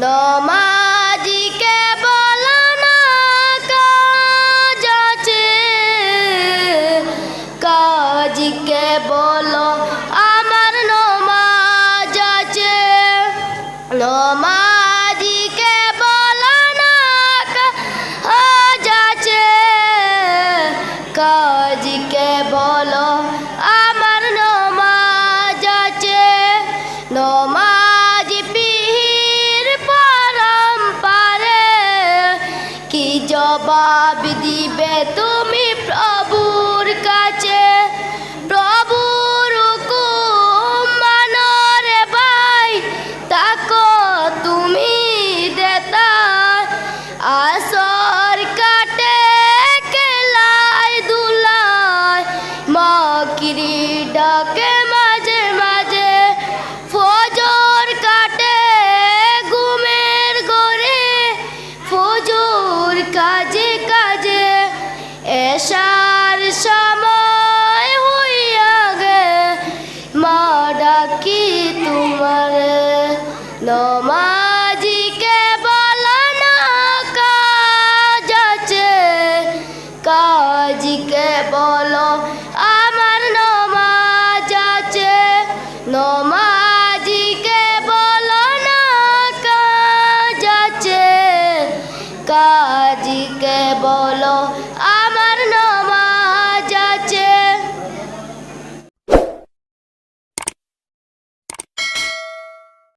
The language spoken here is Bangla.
নমাজিকে বলো না কাজ আছে, কাজীকে বলো আমার নমাজ আছে। নমাজিকে বলো না কাজ আছে, কাজীকে বলো আমার নমাজ আছে। নমাজ পীর পরম্পরে কি জবাব দিবে তুমি প্রভুর কাছে? প্রভুর হুকুম মানো রে ভাই, তাকো তুমি দেতার। আসর কাটে খেলায় দুলায়, মাকিরি ডাকে মাঝে মাঝে। ফজর কাটে ঘুমের ঘরে, ফজর কাজে কাজে। এশার সময় হইয়া গে, মা ডাকি তোমারে। নমাজিকে বলো না কাজ আছে, কাজীকে বলো আমার নমাজ আছে। নমাজিকে বলো না কাজ আছে, কাজীকে বলো